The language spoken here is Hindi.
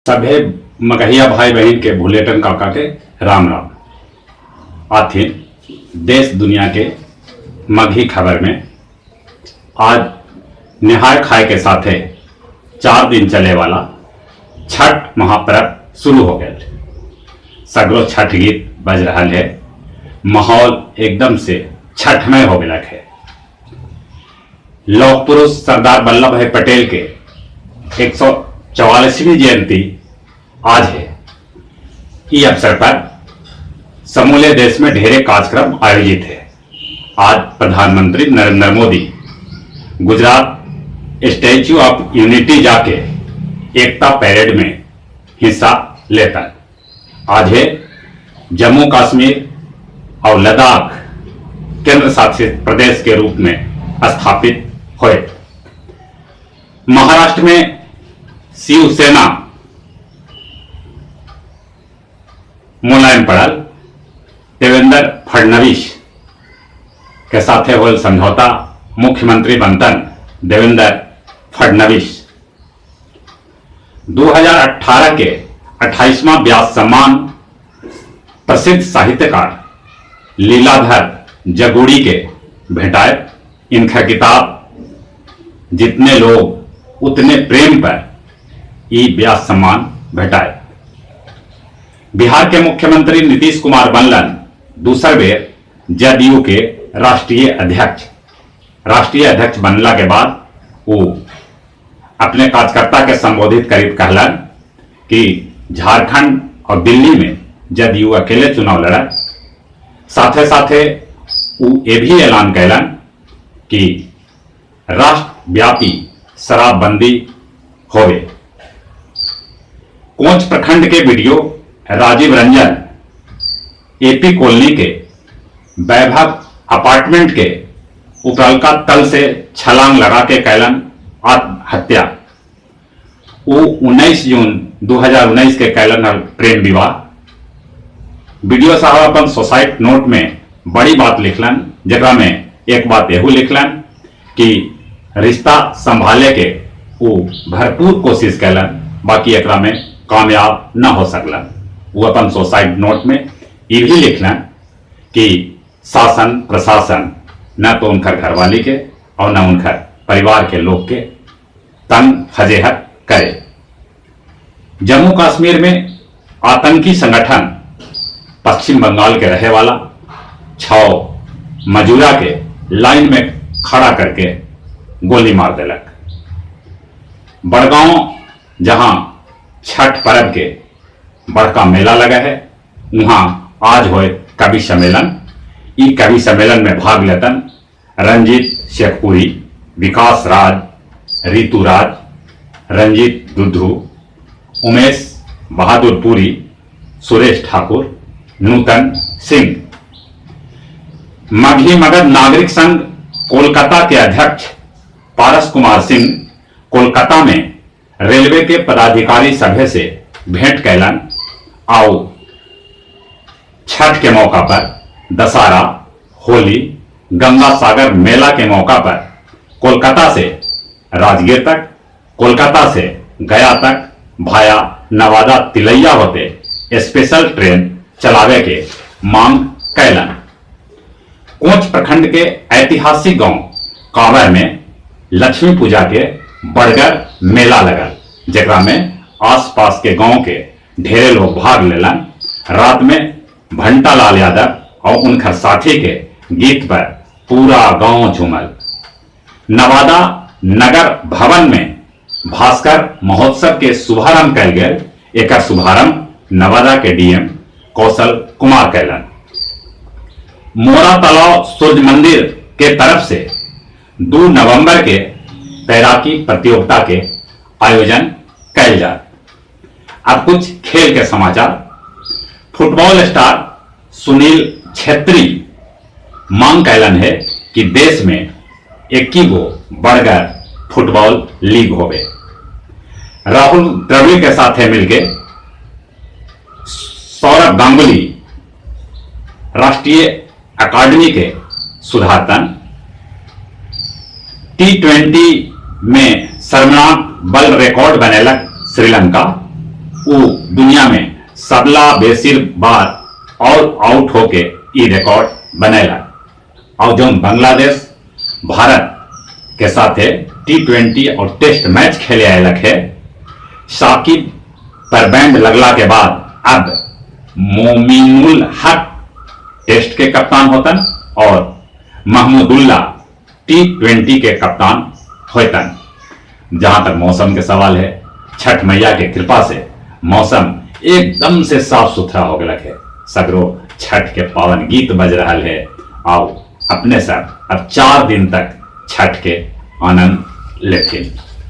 सभे मगहिया भाई बहन के बुलेटिन काका के राम राम। आथिन देश दुनिया के मगही खबर में आज निहाय खाए के साथे 4 दिन चले वाला छठ महापर्व शुरू हो गया। सगरो छठ गीत बज रहा है, माहौल एकदम से छठमय हो गया है। लौह पुरुष सरदार वल्लभ भाई पटेल के 144वीं जयंती आज है। इस अवसर पर समूले देश में ढेरे कार्यक्रम आयोजित है। आज प्रधानमंत्री Narendra Modi Gujarat statue of unity जाके एकता पैरेड में हिस्सा लेता है। आज है जम्मू कश्मीर और लद्दाख केंद्र शासित प्रदेश के रूप में स्थापित हुए। महाराष्ट्र में शिवसेना मुलायम पड़ल, देवेंद्र फडणवीस के साथ हो समझौता, मुख्यमंत्री बनतन देवेंद्र फडणवीस। 2018 के 28वां व्यास सम्मान प्रसिद्ध साहित्यकार लीलाधर जगुड़ी के भेटाए। इनका किताब जितने लोग उतने प्रेम पर ये व्यास सम्मान भेटाए। बिहार के मुख्यमंत्री नीतीश कुमार बनलन दूसर बेर जदयू के राष्ट्रीय अध्यक्ष बनला के बाद वो अपने कार्यकर्ता के संबोधित करीब कहलन कि झारखंड और दिल्ली में जदयू अकेले चुनाव लड़ा। साथे साथे वो ये भी ऐलान कैलन कि राष्ट्रव्यापी शराबबंदी होवे। कोंच प्रखंड के BDO Rajiv Ranjan AP colony के वैभव अपार्टमेंट के उपरलका तल से छलांग लगा के कैलन आत्महत्या। वो 19 जून 2019 के कैलन प्रेम विवाह। वीडियो साहब अपन सोसाइटी नोट में बड़ी बात लिखलन, जगह में एक बात यहू लिखलन कि रिश्ता संभाले के वो भरपूर कोशिश कैलन, बाकी एकरा में कामयाब न हो सकलन। वो अपन सोसाइटी नोट में ये भी लिखलन कि शासन प्रशासन न तो उनकर घरवाली के और न उनकर परिवार के लोग के तंग फजेहत करे। जम्मू कश्मीर में आतंकी संगठन पश्चिम बंगाल के रहे वाला 6 मजूरा के लाइन में खड़ा करके गोली मार दिलक। बड़गांव जहां छठ पर्व के बड़का मेला लगा है, वहां आज होए कवि सम्मेलन। ई कवि सम्मेलन में भाग लेतन रंजीत शेखपुरी, विकास राज, रितु राज, रंजीत दुधू, उमेश बहादुर पुरी, सुरेश ठाकुर, नूतन सिंह। मगही मगध नागरिक संघ कोलकाता के अध्यक्ष पारस कुमार सिंह कोलकाता में रेलवे के पदाधिकारी सभ्य से भेंट कैलन। आओ छठ के मौका पर, दशहरा, होली, गंगा सागर मेला के मौका पर कोलकाता से राजगीर तक, कोलकाता से गया तक भाया नवादा तिलैया होते स्पेशल ट्रेन चलावे के मांग कैलन। कोंच प्रखंड के ऐतिहासिक गांव कांवर में लक्ष्मी पूजा के बड़गर मेला लगल, जगह में आसपास के गांव के ढेरे लोग भाग लेलन। रात में भंटालाल यादव और उनकर साथी के गीत पर पूरा गांव झूमल। नवादा नगर भवन में भास्कर महोत्सव के शुभारंभ कैल गए। एक शुभारंभ नवादा के डीएम कौशल कुमार कैलन। मोरा तालाब सूर्य मंदिर के तरफ से 2 नवंबर के तैराकी प्रतियोगिता के आयोजन कैल जाए। अब कुछ खेल के समाचार। फुटबॉल स्टार सुनील छेत्री मांग कैलन है कि देश में 21 गो बड़गर फुटबॉल लीग होवे। राहुल द्रविड़ के साथ मिलके सौरभ गांगुली राष्ट्रीय अकादमी के सुधारतन। T20 में सर्वनाम बल रिकॉर्ड बनेलक श्रीलंका। वो दुनिया में सबला बेसिर बार ऑल आउट होके ये रिकॉर्ड बनेला। और जो बांग्लादेश भारत के साथ T20 और टेस्ट मैच खेले आयलक है, साकिब पर बैंड लगला के बाद अब मोमिनुल हक टेस्ट के कप्तान होतन और महमूदुल्लाह T20 के कप्तान होतन। जहां तक मौसम के सवाल है, छठ मैया के कृपा से मौसम एकदम से साफ सुथरा हो गया है। सगरो छठ के पावन गीत बज रहा है। आओ अपने साथ अब 4 दिन तक छठ के आनंद लेते हैं।